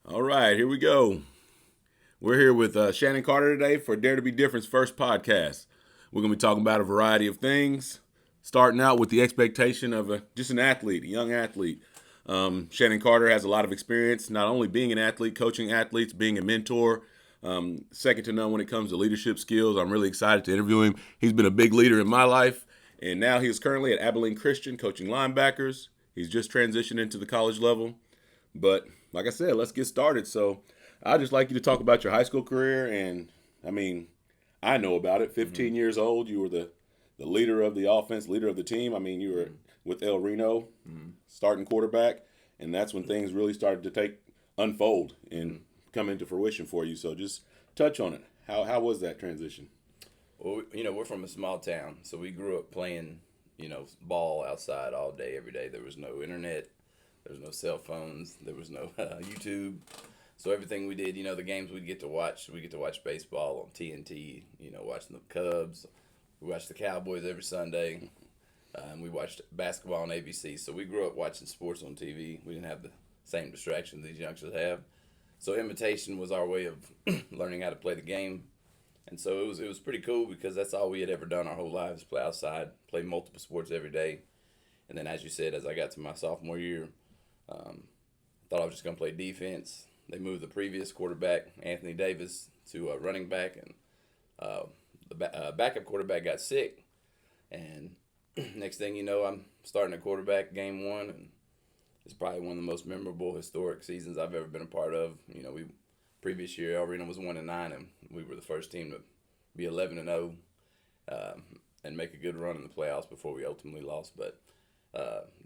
All right, here we go. We're here with Shannon Carter today for Dare to Be Different's first podcast. We're going to be talking about a variety of things, starting out with the expectation of just an athlete, a young athlete. Shannon Carter has a lot of experience, not only being an athlete, coaching athletes, being a mentor, second to none when it comes to leadership skills. I'm really excited to interview him. He's been a big leader in my life, and now he is currently at Abilene Christian coaching linebackers. He's just transitioned into the college level. But like I said, let's get started. So I'd just like you to talk about your high school career. And I know about it. 15 years old, you were the leader of the offense, leader of the team. You were with El Reno, starting quarterback. And that's when things really started to unfold and come into fruition for you. So just touch on it. How was that transition? Well, we're from a small town, so we grew up playing, ball outside all day, every day. There was no internet. There was no cell phones. There was no YouTube. So everything we did, the games we get to watch baseball on TNT, watching the Cubs. We watched the Cowboys every Sunday. And we watched basketball on ABC. So we grew up watching sports on TV. We didn't have the same distractions these youngsters have. So imitation was our way of learning how to play the game. And so it was pretty cool because that's all we had ever done our whole lives, play outside, play multiple sports every day. And then, as you said, as I got to my sophomore year, thought I was just going to play defense. They moved the previous quarterback, Anthony Davis, to a running back, and the backup quarterback got sick. And next thing you know, I'm starting a quarterback game one, and it's probably one of the most memorable, historic seasons I've ever been a part of. Previous year, El Reno was 1-9, and we were the first team to be 11-0 and make a good run in the playoffs before we ultimately lost. But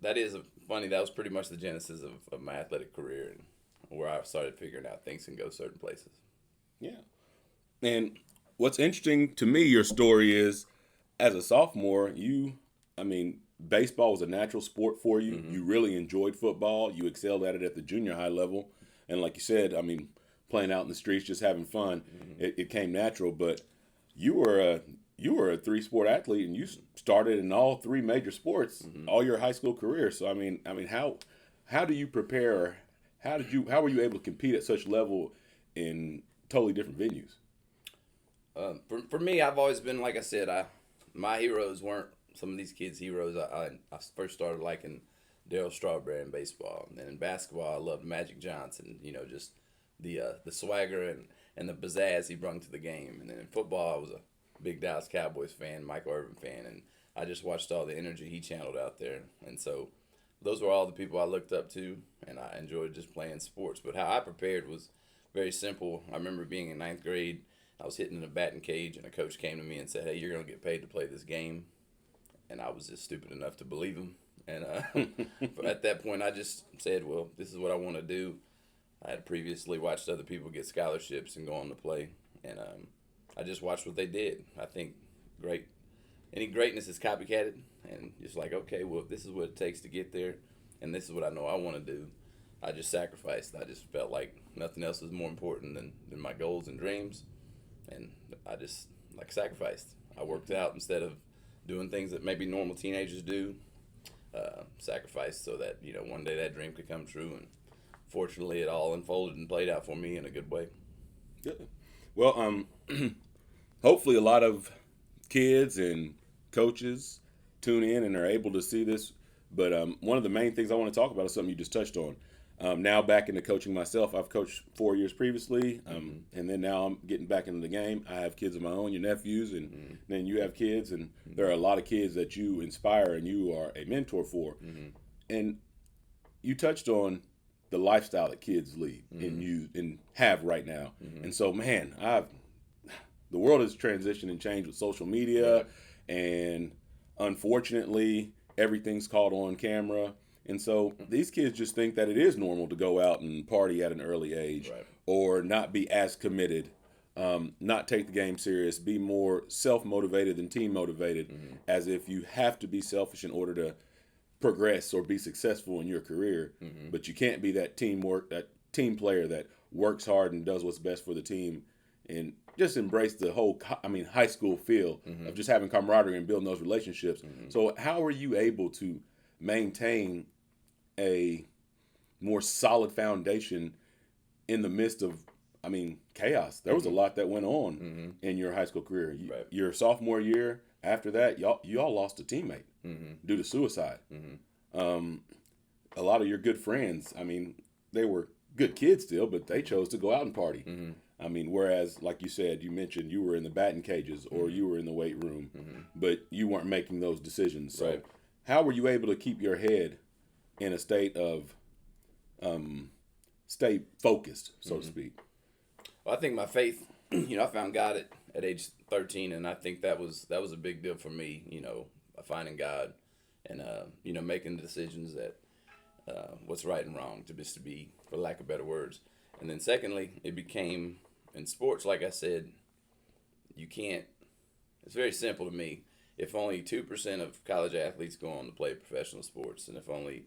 that is funny. That was pretty much the genesis of my athletic career, and where I started figuring out things can go certain places. Yeah. And what's interesting to me, your story is, as a sophomore, baseball was a natural sport for you. Mm-hmm. You really enjoyed football. You excelled at it at the junior high level. And like you said, playing out in the streets, just having fun, it came natural. But you were a three-sport athlete, and you started in all three major sports all your high school career. So how do you prepare? How were you able to compete at such level in totally different venues? For me, I've always been, like I said, my heroes weren't some of these kids' heroes. I first started liking Darryl Strawberry in baseball, and then in basketball, I loved Magic Johnson. Just the swagger and the pizzazz he brought to the game. And then in football, I was a big Dallas Cowboys fan, Michael Irvin fan, and I just watched all the energy he channeled out there. And so those were all the people I looked up to, and I enjoyed just playing sports. But how I prepared was very simple. I remember being in ninth grade, I was hitting in a batting cage, and a coach came to me and said, "Hey, you're going to get paid to play this game." And I was just stupid enough to believe him. And at that point, I just said, well, this is what I want to do. I had previously watched other people get scholarships and go on to play, and I just watched what they did. I think any greatness is copycatted, and just like, okay, well, this is what it takes to get there, and this is what I know I want to do. I just sacrificed. I just felt like nothing else was more important than my goals and dreams, and I just sacrificed. I worked out instead of doing things that maybe normal teenagers do. Sacrificed so that one day that dream could come true, and fortunately, it all unfolded and played out for me in a good way. Good. Well, hopefully a lot of kids and coaches tune in and are able to see this. But one of the main things I want to talk about is something you just touched on. Now back into coaching myself. I've coached 4 years previously, and then now I'm getting back into the game. I have kids of my own, your nephews, and then you have kids, and there are a lot of kids that you inspire and you are a mentor for. And you touched on the lifestyle that kids lead and have right now. And so, man, the world has transitioned and changed with social media, and unfortunately, everything's caught on camera. And so these kids just think that it is normal to go out and party at an early age, or not be as committed, not take the game serious, be more self-motivated than team-motivated, as if you have to be selfish in order to progress or be successful in your career. But you can't be that team player that works hard and does what's best for the team, and just embrace the whole high school feel of just having camaraderie and building those relationships. So how are you able to maintain a more solid foundation in the midst of, I mean, chaos. There was a lot that went on in your high school career. Right. Your sophomore year, after that, y'all lost a teammate due to suicide. A lot of your good friends, I mean, they were good kids still, but they chose to go out and party. I mean, whereas, like you said, you mentioned you were in the batting cages or you were in the weight room, but you weren't making those decisions. So Right. how were you able to keep your head in a state of stay focused, so to speak? Well, I think my faith, I found God at age 13, and I think that was a big deal for me, finding God and, making the decisions that what's right and wrong, to be, for lack of better words. And then secondly, it became, in sports, like I said, it's very simple to me. If only 2% of college athletes go on to play professional sports, and if only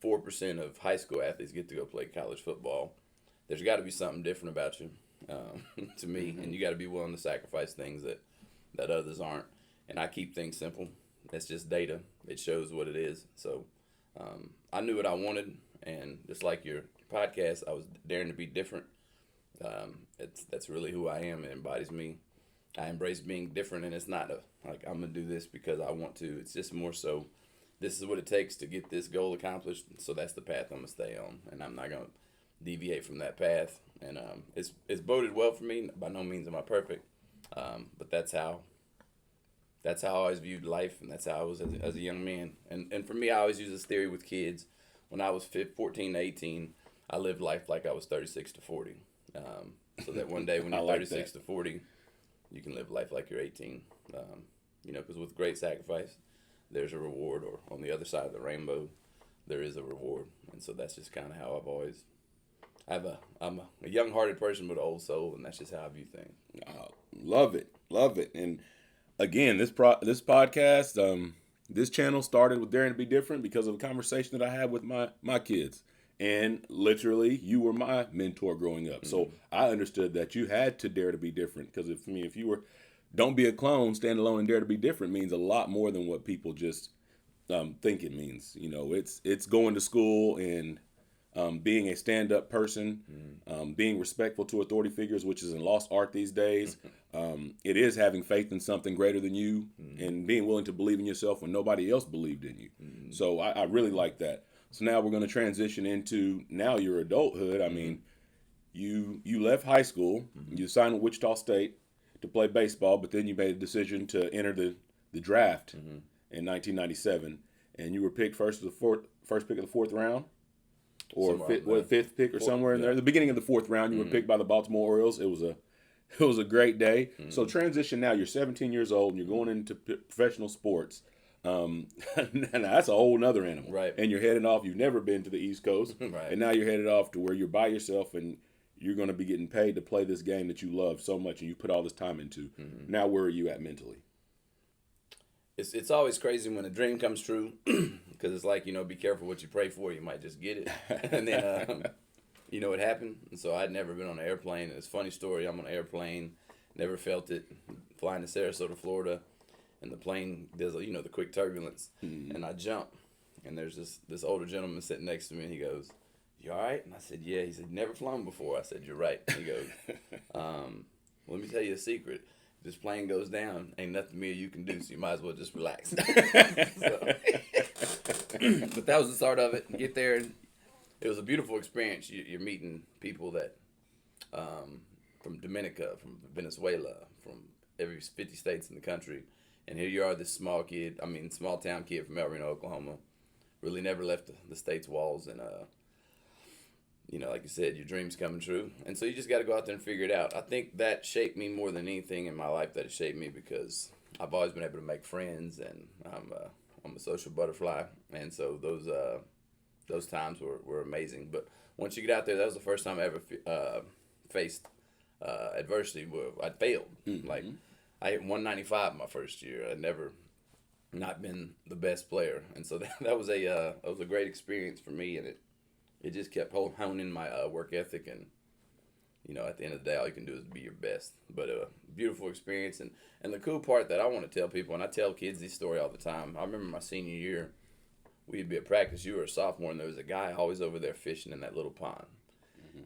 4% of high school athletes get to go play college football, there's got to be something different about you, to me, and you got to be willing to sacrifice things that others aren't. And I keep things simple. It's just data. It shows what it is. So I knew what I wanted, and just like your podcast, I was daring to be different. That's really who I am. It embodies me. I embrace being different, and it's not like I'm going to do this because I want to. It's just more so, this is what it takes to get this goal accomplished, so that's the path I'm going to stay on, and I'm not going to deviate from that path. And it's boded well for me. By no means am I perfect, but that's how I always viewed life, and that's how I was as a young man. And for me, I always use this theory with kids. When I was 14 to 18, I lived life like I was 36 to 40, so that one day when you're 36 to 40, you can live life like you're 18, because with great sacrifice, there's a reward, or on the other side of the rainbow, there is a reward. And so that's just kind of how I'm a young-hearted person with an old soul, and that's just how I view things. Love it. And again, this podcast, this channel started with Daring to Be Different because of a conversation that I had with my kids. And literally, you were my mentor growing up. So I understood that you had to dare to be different. Because if you were, don't be a clone, stand alone and dare to be different means a lot more than what people just think it means. It's going to school and being a stand-up person, being respectful to authority figures, which is a lost art these days. It is having faith in something greater than you and being willing to believe in yourself when nobody else believed in you. So I really like that. So now we're going to transition into now your adulthood. I mean, you left high school, you signed with Wichita State to play baseball, but then you made a decision to enter the draft in 1997, and you were picked first pick of the fourth round, or fifth pick, or somewhere in there. The beginning of the fourth round, you were picked by the Baltimore Orioles. It was a great day. So transition now. You're 17 years old, and you're going into professional sports. And that's a whole nother animal. Right. And you're heading off. You've never been to the East Coast. Right. And now you're headed off to where you're by yourself, and you're going to be getting paid to play this game that you love so much and you put all this time into. Now, where are you at mentally? It's always crazy when a dream comes true, because it's like, be careful what you pray for. You might just get it. And then, it happened. And so I'd never been on an airplane. It's a funny story. I'm on an airplane, never felt it, flying to Sarasota, Florida. And the plane does, the quick turbulence. And I jump. And there's this older gentleman sitting next to me. And he goes, "You all right?" And I said, "Yeah." He said, "Never flown before." I said, "You're right." And he goes, "Let me tell you a secret. If this plane goes down, ain't nothing me or you can do, so you might as well just relax." But that was the start of it. Get there, and it was a beautiful experience. You're meeting people that from Dominica, from Venezuela, from every 50 states in the country. And here you are, this small town kid from El Reno, Oklahoma, really never left the state's walls. And, like you said, your dreams coming true. And so you just got to go out there and figure it out. I think that shaped me more than anything in my life. That it shaped me because I've always been able to make friends, and I'm a social butterfly. And so those times were amazing. But once you get out there, that was the first time I ever faced adversity where I failed. Like, I hit 195 my first year. I'd never not been the best player, and so that was a great experience for me, and it just kept honing my work ethic. And at the end of the day, all you can do is be your best. But a beautiful experience, and the cool part that I want to tell people, and I tell kids this story all the time. I remember my senior year, we'd be at practice. You were a sophomore, and there was a guy always over there fishing in that little pond.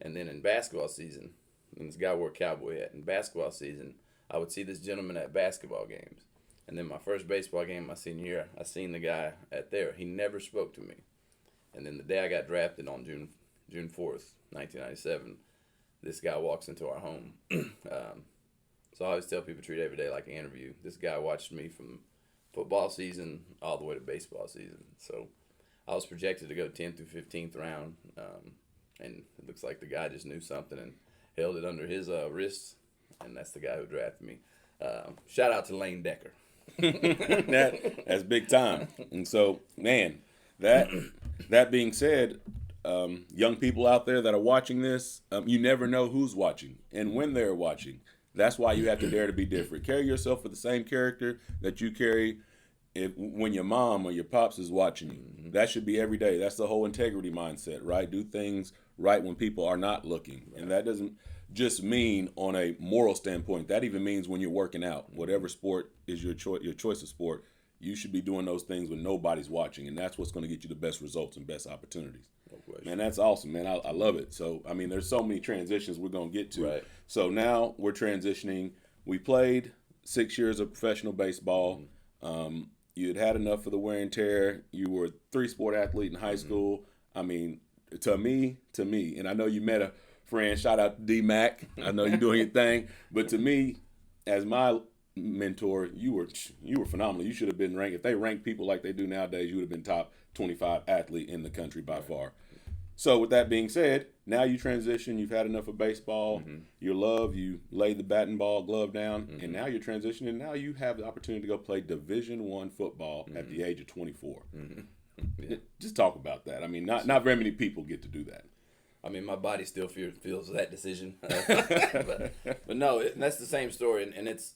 And then in basketball season, and this guy wore a cowboy hat. In basketball season, I would see this gentleman at basketball games. And then my first baseball game my senior year, I seen the guy at there. He never spoke to me. And then the day I got drafted on June 4th, 1997, this guy walks into our home. So I always tell people treat every day like an interview. This guy watched me from football season all the way to baseball season. So I was projected to go 10th through 15th round, and it looks like the guy just knew something and held it under his wrist, and that's the guy who drafted me. Shout out to Lane Decker. That's big time. And so, man, that being said, young people out there that are watching this, you never know who's watching and when they're watching. That's why you have to dare to be different. Carry yourself with the same character that you carry when your mom or your pops is watching you. That should be every day. That's the whole integrity mindset, right? Do things right when people are not looking. And that doesn't just mean on a moral standpoint. That even means when you're working out. Whatever sport is your choice of sport, you should be doing those things when nobody's watching. And that's what's going to get you the best results and best opportunities. Man, that's awesome, man. I love it. So, I mean, there's so many transitions we're going to get to. Right. So now we're transitioning. We played 6 years of professional baseball. You had enough of the wear and tear. You were a 3-sport athlete in high school. I mean, to me, and I know you met a friend, shout out to D-Mac. I know you're doing your thing. But to me, as my mentor, you were phenomenal. You should have been ranked. If they rank people like they do nowadays, you would have been top 25 athlete in the country by far. So with that being said, now you transition. You've had enough of baseball. You laid the bat and ball glove down, and now you're transitioning. Now you have the opportunity to go play Division I football at the age of 24. Yeah. Just talk about that. I mean, not very many people get to do that. I mean, my body still feels that decision, but no, that's the same story, and it's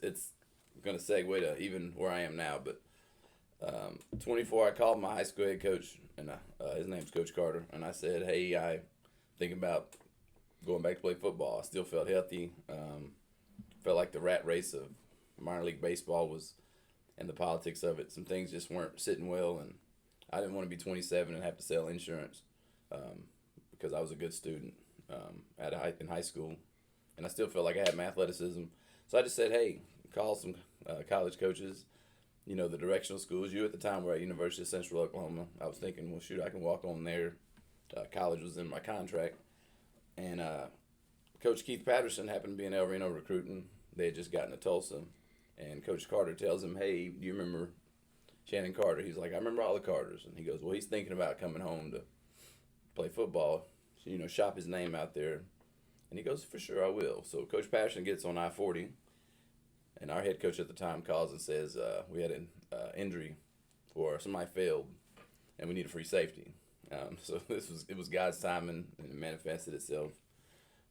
going to segue to even where I am now. But 24, I called my high school head coach, and his name's Coach Carter, and I said, hey, I thinking about going back to play football. I still felt healthy. Felt like the rat race of minor league baseball was, and the politics of it, some things just weren't sitting well, and I didn't want to be 27 and have to sell insurance because I was a good student in high school, and I still felt like I had my athleticism. So I just said, hey, call some college coaches. You know, the directional schools. You at the time were at University of Central Oklahoma. I was thinking, well, shoot, I can walk on there. College was in my contract. And Coach Keith Patterson happened to be in El Reno recruiting. They had just gotten to Tulsa. And Coach Carter tells him, hey, do you remember Shannon Carter? He's like, I remember all the Carters. And he goes, well, he's thinking about coming home to play football. So, you know, shop his name out there. And he goes, for sure, I will. So Coach Patterson gets on I-40. And our head coach at the time calls and says, we had an injury or somebody failed and we need a free safety. So it was God's timing, and it manifested itself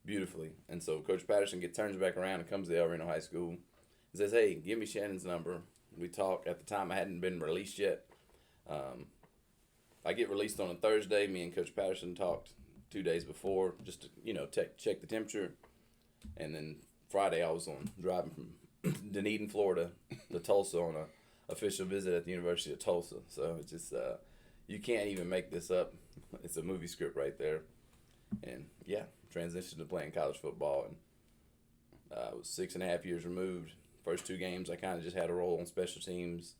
beautifully. And so Coach Patterson turns back around and comes to El Reno High School and says, hey, give me Shannon's number. We talk. At the time, I hadn't been released yet. I get released on a Thursday. Me and Coach Patterson talked 2 days before just to, check the temperature. And then Friday, I was driving from Dunedin, Florida, to Tulsa on a official visit at the University of Tulsa. So it's just you can't even make this up. It's a movie script right there. And yeah, transitioned to playing college football, and I was 6.5 years removed. First 2 games, I kind of just had a role on special teams.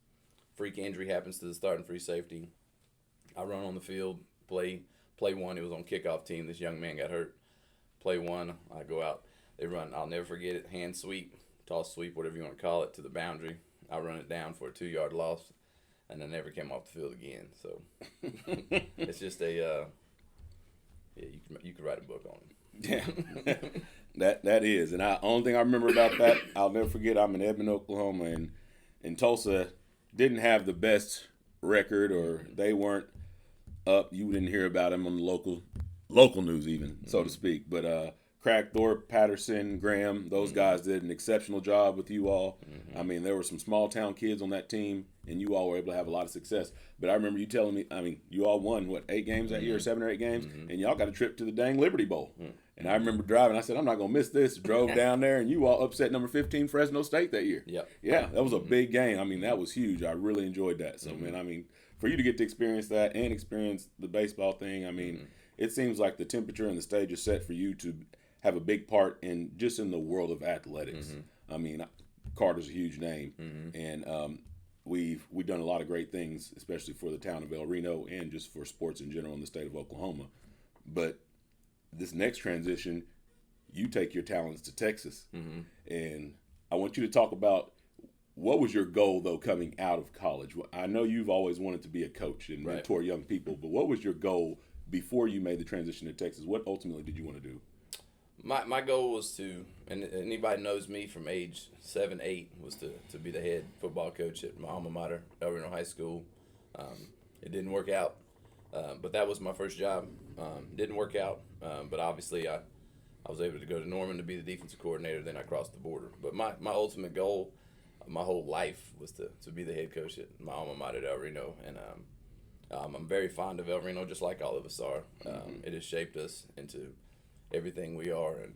Freak injury happens to the starting free safety. I run on the field, play one. It was on kickoff team. This young man got hurt. Play one, I go out. They run. I'll never forget it. Hand sweep. Toss sweep, whatever you want to call it, to the boundary. I run it down for a 2-yard loss, and I never came off the field again. So it's just you could write a book on it. Yeah, that is. And only thing I remember about that, I'll never forget. I'm in Edmond, Oklahoma, and Tulsa didn't have the best record, or they weren't up. You didn't hear about them on the local news, even so to speak. But Crackthorpe, Patterson, Graham, those guys did an exceptional job with you all. I mean, there were some small town kids on that team, and you all were able to have a lot of success. But I remember you telling me, I mean, you all won, 8 games that year, 7 or 8 games, and y'all got a trip to the dang Liberty Bowl. And I remember driving, I said, I'm not going to miss this. Drove down there, and you all upset number 15 Fresno State that year. Yep. Yeah, that was a big game. I mean, that was huge. I really enjoyed that. So, man, I mean, for you to get to experience that and experience the baseball thing, I mean, it seems like the temperature and the stage is set for you to have a big part in the world of athletics. I mean, Carter's a huge name, and we've done a lot of great things, especially for the town of El Reno and just for sports in general in the state of Oklahoma. But this next transition, you take your talents to Texas, and I want you to talk about what was your goal though coming out of college. I know you've always wanted to be a coach and mentor young people, but what was your goal before you made the transition to Texas? What ultimately did you want to do? My goal was to, and anybody knows me from age 7, 8, was to be the head football coach at my alma mater, El Reno High School. It didn't work out, but that was my first job. Didn't work out, but obviously I was able to go to Norman to be the defensive coordinator. Then I crossed the border. But my ultimate goal, my whole life, was to be the head coach at my alma mater at El Reno, and I'm very fond of El Reno, just like all of us are. It has shaped us into everything we are, and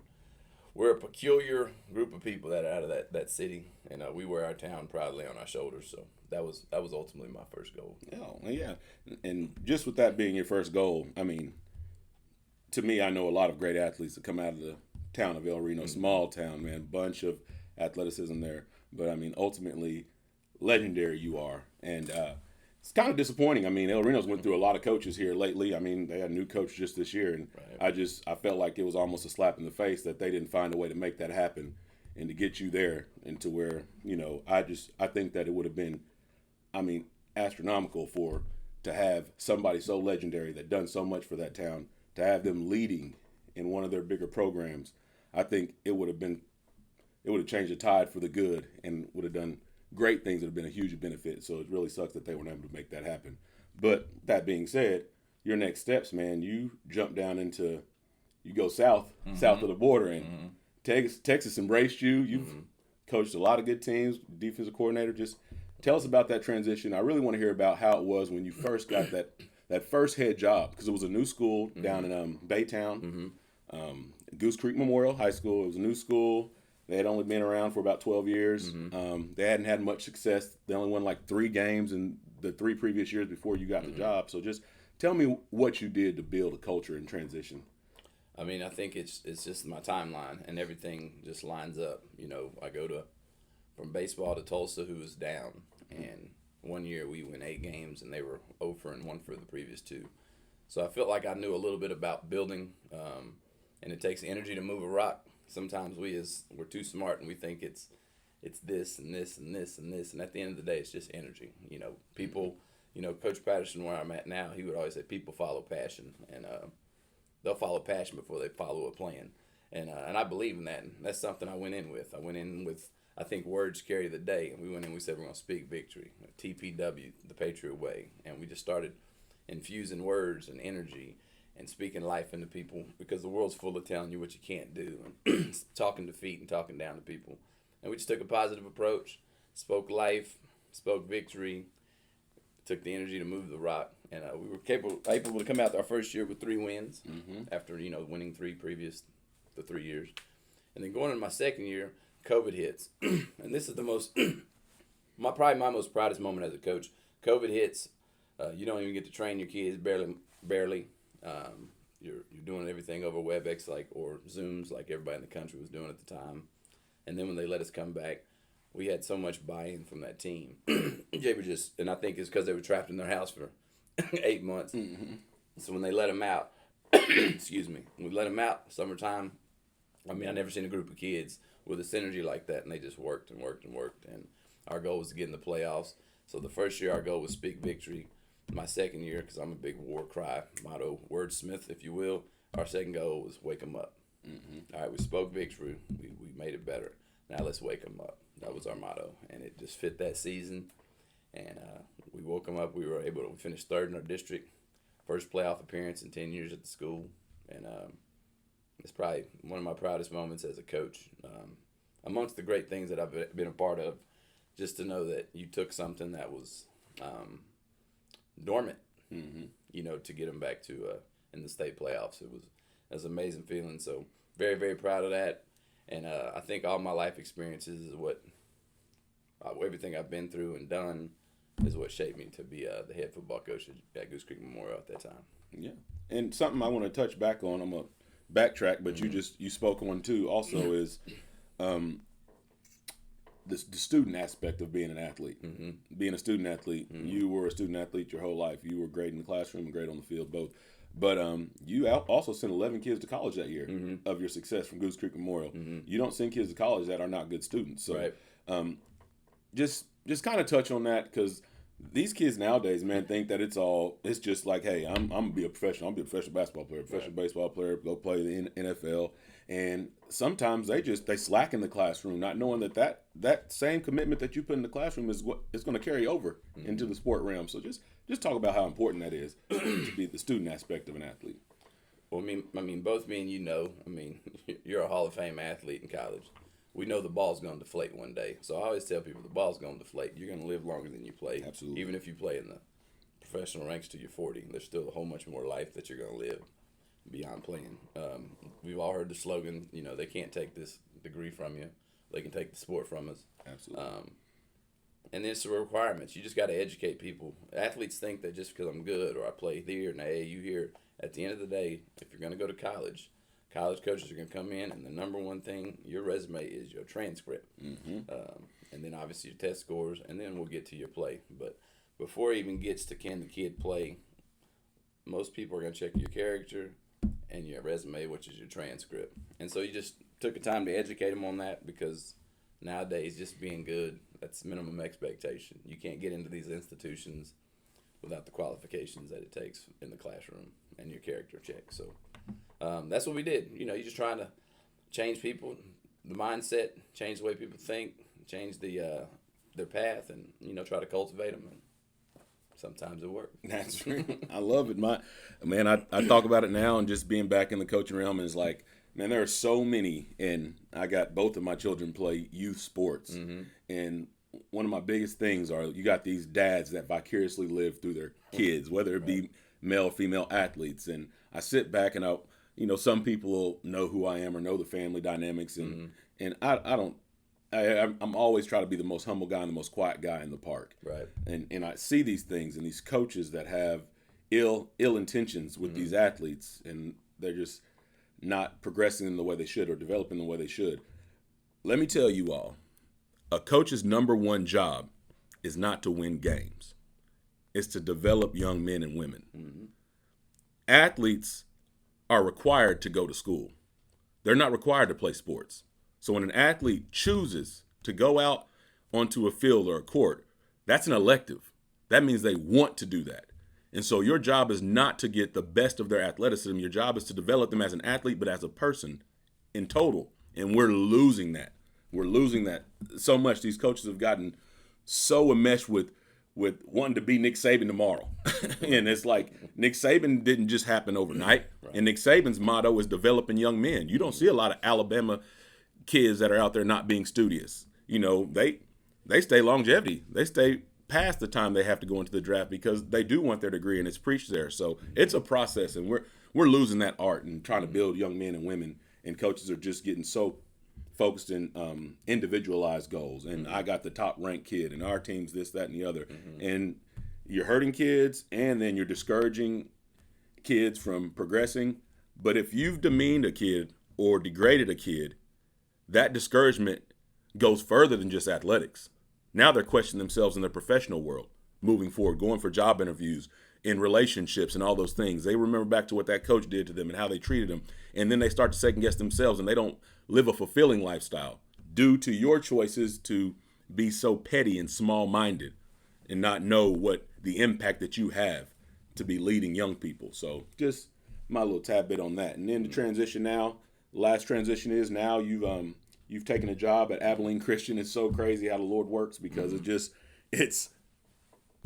we're a peculiar group of people that are out of that city, and we wear our town proudly on our shoulders. So that was ultimately my first goal. Yeah, and just with that being your first goal, I mean, to me, I know a lot of great athletes that come out of the town of El Reno, small town, man, bunch of athleticism there. But I mean, ultimately, legendary you are, and it's kind of disappointing. I mean, El Reno's went through a lot of coaches here lately. I mean, they had a new coach just this year, and I felt like it was almost a slap in the face that they didn't find a way to make that happen and to get you there, and to where, I think that it would have been, I mean, astronomical to have somebody so legendary that done so much for that town, to have them leading in one of their bigger programs. I think it would have changed the tide for the good and would have done great things that have been a huge benefit. So it really sucks that they weren't able to make that happen. But that being said, your next steps, man, you go south of the border, and Texas embraced you. You've coached a lot of good teams, defensive coordinator. Just tell us about that transition. I really want to hear about how it was when you first got that first head job, because it was a new school down in Baytown, Goose Creek Memorial High School. It was a new school. They had only been around for about 12 years. They hadn't had much success. They only won like 3 games in the 3 previous years before you got the job. So just tell me what you did to build a culture and transition. I mean, I think it's just my timeline, and everything just lines up. I go from baseball to Tulsa, who was down, and one year we win 8 games, and they were 0-1 for the previous 2. So I felt like I knew a little bit about building, and it takes energy to move a rock. Sometimes we're too smart, and we think it's this and this and this and this, and at the end of the day, it's just energy. People. Coach Patterson, where I'm at now, he would always say people follow passion, and they'll follow passion before they follow a plan, and I believe in that. And that's something I went in with. I think words carry the day, and we went in. We said we're gonna speak victory, TPW, the Patriot way, and we just started infusing words and energy and speaking life into people, because the world's full of telling you what you can't do and talking defeat and talking down to people. And we just took a positive approach, spoke life, spoke victory, took the energy to move the rock, and we were able to come out our first year with 3 wins after winning 3 previous the 3 years. And then going into my second year, COVID hits, and this is the most my most proudest moment as a coach. COVID hits. You don't even get to train your kids, barely. You're doing everything over WebEx or Zooms like everybody in the country was doing at the time. And then when they let us come back, we had so much buy-in from that team. They were and I think it's because they were trapped in their house for 8 months. So when they let them out, excuse me, when we let them out, summertime, I mean, I never seen a group of kids with a synergy like that, and they just worked and worked and worked. And our goal was to get in the playoffs. So the first year, our goal was speak victory. My second year, because I'm a big war cry motto wordsmith, if you will, our second goal was wake them up. All right, we spoke victory. We made it better. Now let's wake them up. That was our motto, and it just fit that season. And we woke them up. We finished 3rd in our district, first playoff appearance in 10 years at the school. And it's probably one of my proudest moments as a coach. Amongst the great things that I've been a part of, just to know that you took something that was dormant, to get them back to in the state playoffs. It was an amazing feeling. So very, very proud of that. And I think all my life experiences is what everything I've been through and done is what shaped me to be the head football coach at Goose Creek Memorial at that time. Yeah, and something I want to touch back on. I'm gonna backtrack, but you spoke on too. Also is um, the student aspect of being an athlete. Being a student athlete, you were a student athlete your whole life. You were great in the classroom and great on the field, both. But you also sent 11 kids to college that year of your success from Goose Creek Memorial. You don't send kids to college that are not good students. So Right. just kind of touch on that, because these kids nowadays, man, think that it's just like, hey, I'm gonna be a professional. I'm gonna be a professional basketball player, professional baseball player, go play the NFL. And sometimes they slack in the classroom, not knowing that same commitment that you put in the classroom is what is going to carry over into the sport realm. So just talk about how important that is to be the student aspect of an athlete. Well, I mean, both me and you're a Hall of Fame athlete in college. We know the ball's going to deflate one day. So I always tell people the ball's going to deflate. You're going to live longer than you play. Absolutely. Even if you play in the professional ranks till you're 40, there's still a whole much more life that you're going to live beyond playing. We've all heard the slogan, they can't take this degree from you. They can take the sport from us. Absolutely. And then it's the requirements. You just got to educate people. Athletes think that just because I'm good or I play here and AAU here, at the end of the day, if you're going to go to college coaches are going to come in, and the number one thing, your resume is your transcript. And then obviously your test scores, and then we'll get to your play. But before it even gets to can the kid play, most people are going to check your character and your resume, which is your transcript. And so you just took the time to educate them on that, because nowadays just being good, that's minimum expectation. You can't get into these institutions without the qualifications that it takes in the classroom and your character check. So that's what we did. You're just trying to change people, the mindset, change the way people think, change their path, and try to cultivate them. And sometimes it works. That's right. I love it. I talk about it now, and just being back in the coaching realm is like, man, there are so many, and I got both of my children play youth sports, and one of my biggest things are you got these dads that vicariously live through their kids, whether it be male, female athletes, and I sit back and some people will know who I am or know the family dynamics, and I'm always trying to be the most humble guy and the most quiet guy in the park. Right. And I see these things and these coaches that have ill intentions with these athletes, and they're just not progressing in the way they should or developing the way they should. Let me tell you all, a coach's number one job is not to win games. It's to develop young men and women. Athletes are required to go to school. They're not required to play sports. So when an athlete chooses to go out onto a field or a court, that's an elective. That means they want to do that. And so your job is not to get the best of their athleticism. Your job is to develop them as an athlete, but as a person in total. And we're losing that. We're losing that so much. These coaches have gotten so enmeshed with wanting to be Nick Saban tomorrow. And it's like Nick Saban didn't just happen overnight. Right. And Nick Saban's motto is developing young men. You don't see a lot of Alabama kids that are out there not being studious. They stay longevity. They stay past the time they have to go into the draft because they do want their degree, and it's preached there. So it's a process, and we're losing that art and trying to build young men and women, and coaches are just getting so focused in individualized goals. And I got the top ranked kid, and our team's this, that, and the other. And you're hurting kids, and then you're discouraging kids from progressing. But if you've demeaned a kid or degraded a kid, that discouragement goes further than just athletics. Now they're questioning themselves in their professional world, moving forward, going for job interviews, in relationships and all those things. They remember back to what that coach did to them and how they treated them. And then they start to second guess themselves, and they don't live a fulfilling lifestyle due to your choices to be so petty and small-minded and not know what the impact that you have to be leading young people. So just my little tad bit on that. And then the transition now, the last transition is now you've taken a job at Abilene Christian. It's so crazy how the Lord works because it's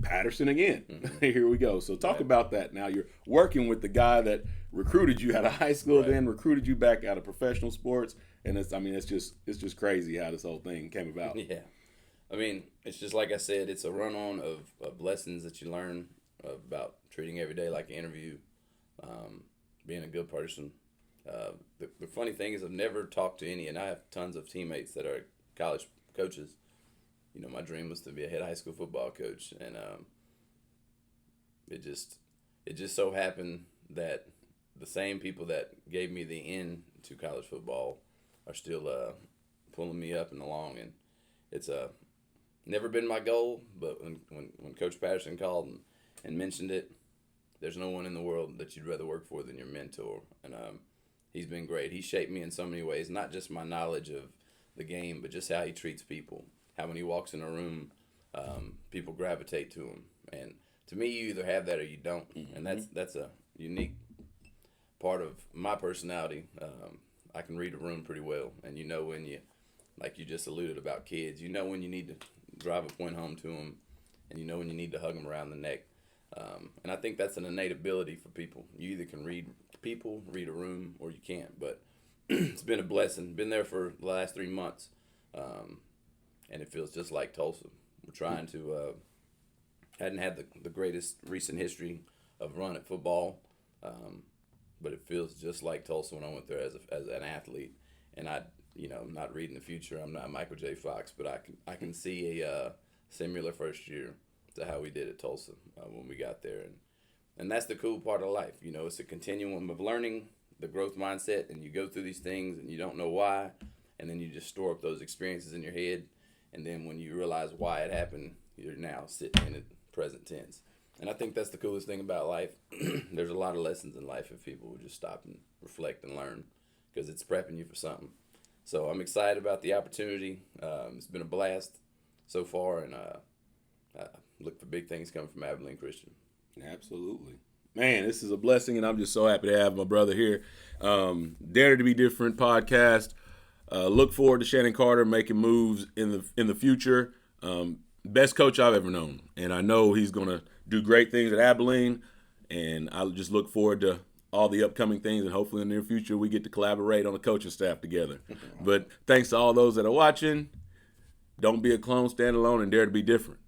Patterson again. Here we go. So talk about that now. You're working with the guy that recruited you out of high school, then recruited you back out of professional sports. And it's just crazy how this whole thing came about. Yeah. I mean, it's just like I said, it's a run-on of lessons that you learn about treating every day like an interview, being a good person. The funny thing is I've never talked to any, and I have tons of teammates that are college coaches. My dream was to be a head high school football coach, and it just so happened that the same people that gave me the in to college football are still pulling me up and along. And it's never been my goal, but when Coach Patterson called and mentioned it, there's no one in the world that you'd rather work for than your mentor. And he's been great. He shaped me in so many ways, not just my knowledge of the game, but just how he treats people. How when he walks in a room, people gravitate to him. And to me, you either have that or you don't. And that's a unique part of my personality. I can read a room pretty well, and you know when you, like you just alluded about kids, you know when you need to drive a point home to them, and you know when you need to hug them around the neck. And I think that's an innate ability for people. You either can read people, read a room, or you can't. But it's been a blessing. Been there for the last 3 months, and it feels just like Tulsa. We're trying to hadn't had the greatest recent history of run at football, but it feels just like Tulsa when I went there as an athlete. And I'm not reading the future. I'm not Michael J. Fox, but I can see a similar first year to how we did at Tulsa when we got there. And that's the cool part of life. It's a continuum of learning, the growth mindset, and you go through these things and you don't know why, and then you just store up those experiences in your head. And then when you realize why it happened, you're now sitting in it present tense. And I think that's the coolest thing about life. There's a lot of lessons in life if people would just stop and reflect and learn, because it's prepping you for something. So I'm excited about the opportunity. It's been a blast so far, and look for big things coming from Abilene Christian. Absolutely. Man, this is a blessing, and I'm just so happy to have my brother here. Dare to Be Different podcast. Look forward to Shannon Carter making moves in the future. Best coach I've ever known, and I know he's going to do great things at Abilene, and I just look forward to all the upcoming things, and hopefully in the near future we get to collaborate on the coaching staff together. But thanks to all those that are watching. Don't be a clone, stand alone, and dare to be different.